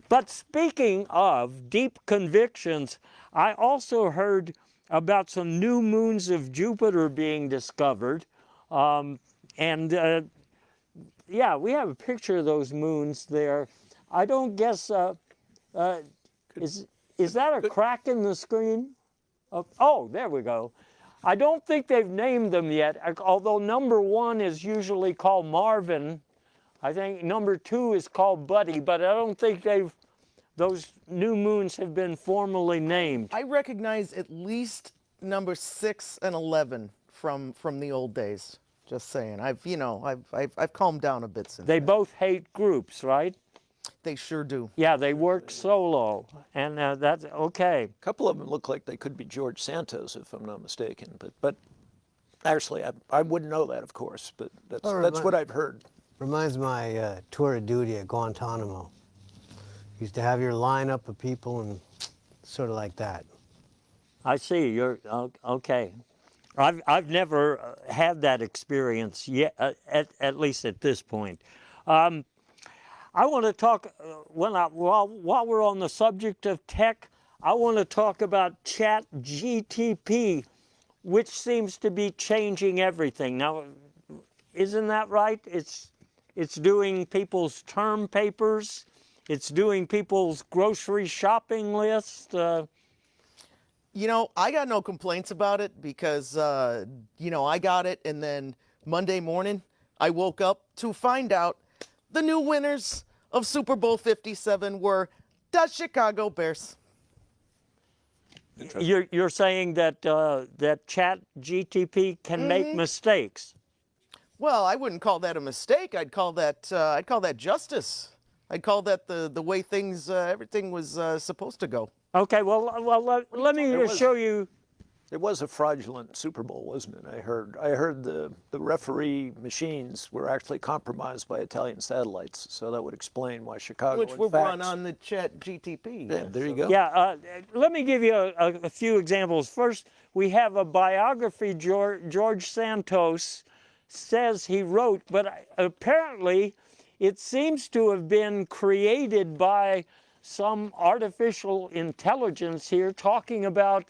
C: But speaking of deep convictions, I also heard about some new moons of Jupiter being discovered. And yeah, we have a picture of those moons there. I don't guess, is that a crack in the screen? Oh, there we go. I don't think they've named them yet, although number 1 is usually called Marvin. I think number 2 is called Buddy, but I don't think those new moons have been formally named.
A: I recognize at least number 6 and 11 from the old days. Just saying. I've calmed down a bit since.
C: They both hate groups, right?
A: They sure do.
C: Yeah, they work solo, and that's okay.
E: A couple of them look like they could be George Santos, if I'm not mistaken. But actually, I wouldn't know that, of course. But that's what I've heard.
D: Reminds my tour of duty at Guantanamo. Used to have your lineup of people and sort of like that.
C: I see. You're okay. I've never had that experience yet, at least at this point. I want to talk while we're on the subject of tech. I want to talk about ChatGTP, which seems to be changing everything. Now, isn't that right? It's doing people's term papers. It's doing people's grocery shopping list.
A: I got no complaints about it because, I got it, and then Monday morning, I woke up to find out the new winners of Super Bowl 57 were the Chicago Bears.
C: You're saying that that ChatGTP can make mistakes.
A: Well, I wouldn't call that a mistake. I'd call that justice. I'd call that the way things everything was supposed to go.
C: Okay, well, let me just show you.
E: It was a fraudulent Super Bowl, wasn't it? I heard the referee machines were actually compromised by Italian satellites, so that would explain why Chicago.
A: Which will run on the ChatGTP.
E: Yeah, there you go.
C: Yeah, let me give you a few examples. First, we have a biography George Santos says he wrote, but apparently it seems to have been created by some artificial intelligence here talking about,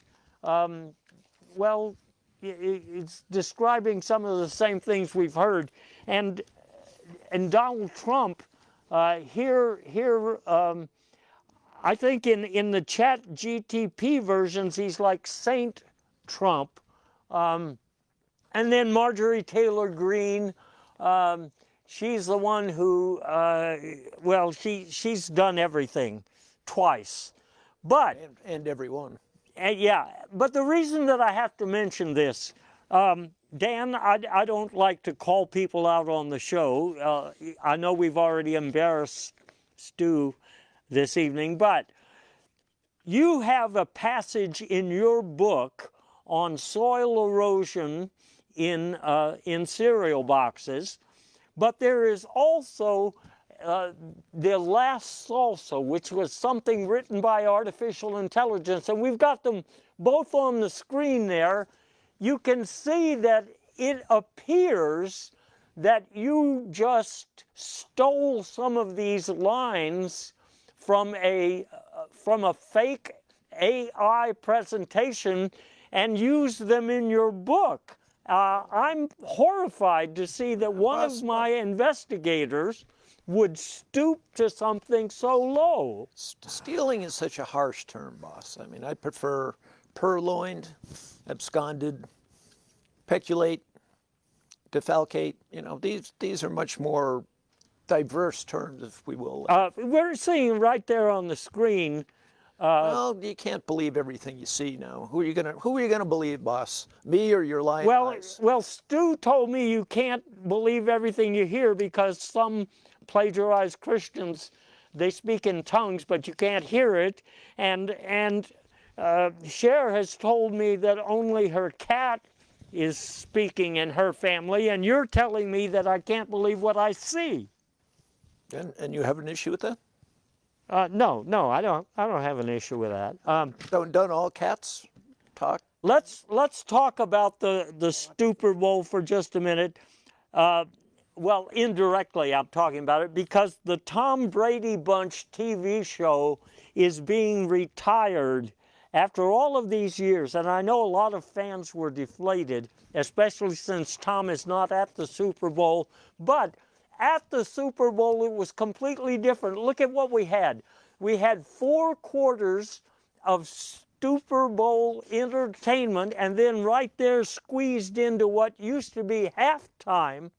C: it's describing some of the same things we've heard. And Donald Trump, I think in the ChatGTP versions, he's like Saint Trump. And then Marjorie Taylor Greene, she's the one who, she's done everything twice. But
E: And everyone.
C: yeah, but the reason that I have to mention this, Dan, I don't like to call people out on the show. I know we've already embarrassed Stu this evening, but you have a passage in your book on soil erosion in cereal boxes, but there is also The Last Salsa, which was something written by artificial intelligence, and we've got them both on the screen there. You can see that it appears that you just stole some of these lines from a fake AI presentation and used them in your book. I'm horrified to see that one of my investigators would stoop to something so low.
E: Stealing is such a harsh term, boss. I mean, I prefer purloined, absconded, peculate, defalcate. You know, these are much more diverse terms, if we will.
C: We're seeing right there on the screen.
E: Well, you can't believe everything you see now. Who are you gonna believe, boss? Me or your lying eyes?
C: Well, Stu told me you can't believe everything you hear because some plagiarized Christians, they speak in tongues, but you can't hear it. And Cher has told me that only her cat is speaking in her family, and you're telling me that I can't believe what I see.
E: And you have an issue with that?
C: No, I don't have an issue with that.
E: Don't all cats talk?
C: Let's talk about the Super Bowl for just a minute. Well, indirectly, I'm talking about it because the Tom Brady Bunch TV show is being retired, After all of these years, and I know a lot of fans were deflated, especially since Tom is not at the Super Bowl, but at the Super Bowl, it was completely different. Look at what we had. We had 4 quarters of Super Bowl entertainment, and then right there squeezed into what used to be halftime,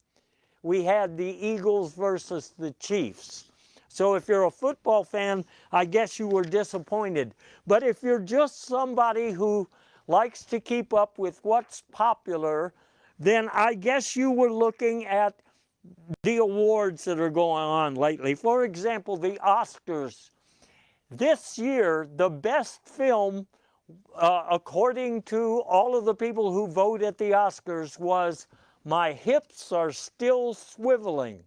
C: we had the Eagles versus the Chiefs. So if you're a football fan, I guess you were disappointed. But if you're just somebody who likes to keep up with what's popular, then I guess you were looking at the awards that are going on lately. For example, the Oscars. This year, the best film, according to all of the people who vote at the Oscars, was My Hips Are Still Swiveling.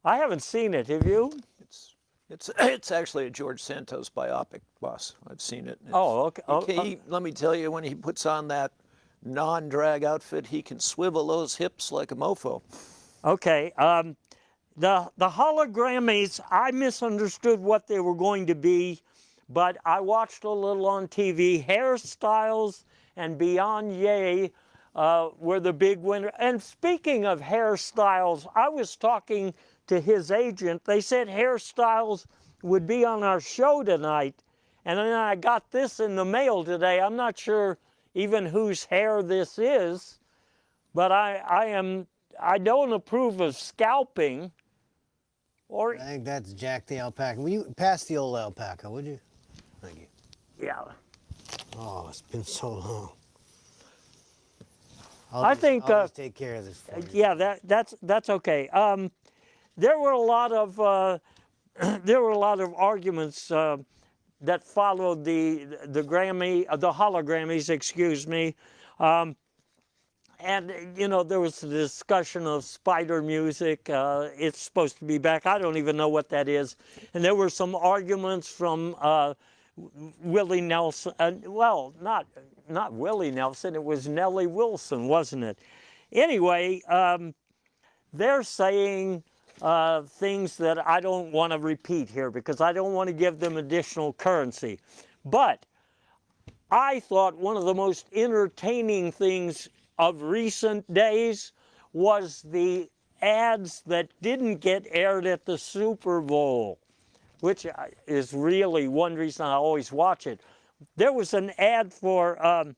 C: I haven't seen it. Have you?
E: It's actually a George Santos biopic, boss. I've seen it.
C: Oh, okay.
E: Let me tell you, when he puts on that non-drag outfit, he can swivel those hips like a mofo.
C: Okay. The hologrammies, I misunderstood what they were going to be, but I watched a little on TV. Hairstyles and Beyonce were the big winner. And speaking of hairstyles, I was talking to his agent. They said hairstyles would be on our show tonight. And then I got this in the mail today. I'm not sure even whose hair this is, but I don't approve of scalping. Or
D: I think that's Jack the alpaca. Will you pass the old alpaca, would you? Thank you.
C: yeah.
D: Oh, it's been so long.
C: I think
D: I'll just take care of this for you.
C: yeah, that's okay. There were a lot of arguments that followed the hologrammies, excuse me. And, you know, there was a discussion of spider music. It's supposed to be back. I don't even know what that is. And there were some arguments from Willie Nelson. Well, not Willie Nelson. It was Nellie Wilson, wasn't it? Anyway, they're saying things that I don't want to repeat here because I don't want to give them additional currency. But I thought one of the most entertaining things of recent days was the ads that didn't get aired at the Super Bowl, which is really one reason I always watch it. There was an ad for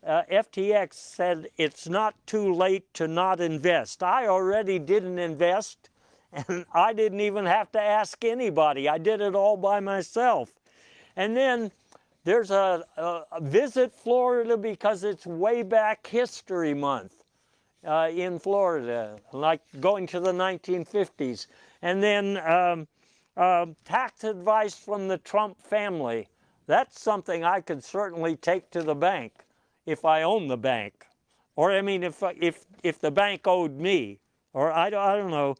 C: FTX said it's not too late to not invest. I already didn't invest, and I didn't even have to ask anybody. I did it all by myself. And then there's a Visit Florida because it's way back History Month in Florida, like going to the 1950s. And then tax advice from the Trump family. That's something I could certainly take to the bank if I own the bank. Or, I mean, if the bank owed me. Or I don't know.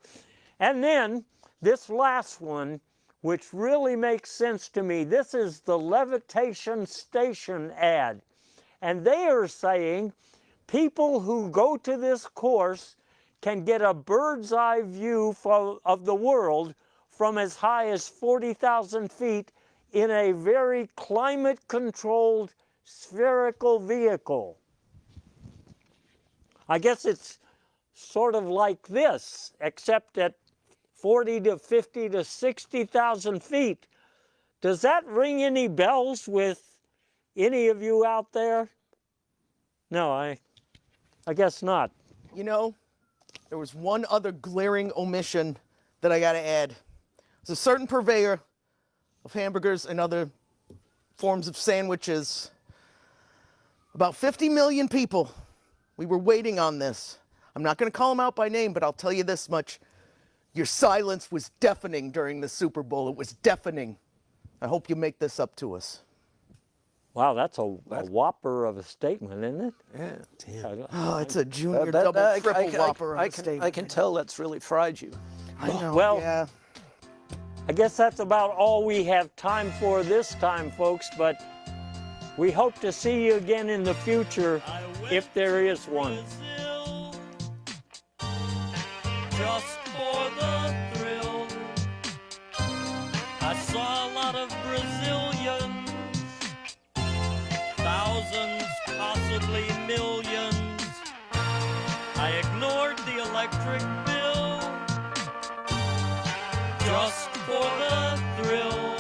C: And then this last one, which really makes sense to me. This is the Levitation Station ad. And they are saying people who go to this course can get a bird's eye view of the world from as high as 40,000 feet in a very climate-controlled spherical vehicle. I guess it's sort of like this, except at 40 to 50 to 60,000 feet. Does that ring any bells with any of you out there? No, I guess not.
A: You know, there was one other glaring omission that I got to add. There's a certain purveyor of hamburgers and other forms of sandwiches. About 50 million people. We were waiting on this. I'm not going to call them out by name, but I'll tell you this much. Your silence was deafening during the Super Bowl. It was deafening. I hope you make this up to us.
C: Wow, that's a whopper of a statement, isn't it?
E: Yeah.
A: Oh, it's a junior double, triple whopper of a statement.
E: I can tell that's really fried you.
A: I know,
C: Well,
A: yeah.
C: I guess that's about all we have time for this time, folks, but we hope to see you again in the future if there is one.
B: Brazil, just for the thrill. I saw a lot of Brazilians nearly millions. I ignored the electric bill just for the thrill.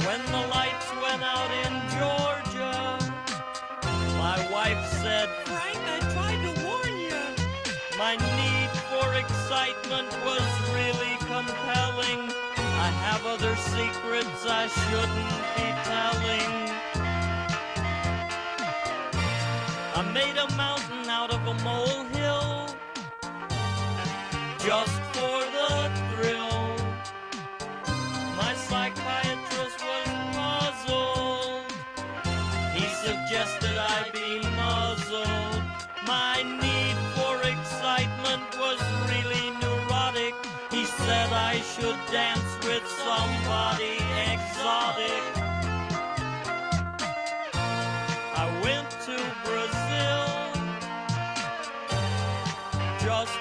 B: When the lights went out in Georgia, my wife said, "Frank, I tried to warn you." My need for excitement was really compelling. I have other secrets I shouldn't be telling. I made a mountain out of a molehill just for the thrill. My psychiatrist was puzzled. He suggested I be muzzled. My need for excitement was really neurotic. He said I should dance with somebody exotic. I went to Brazil just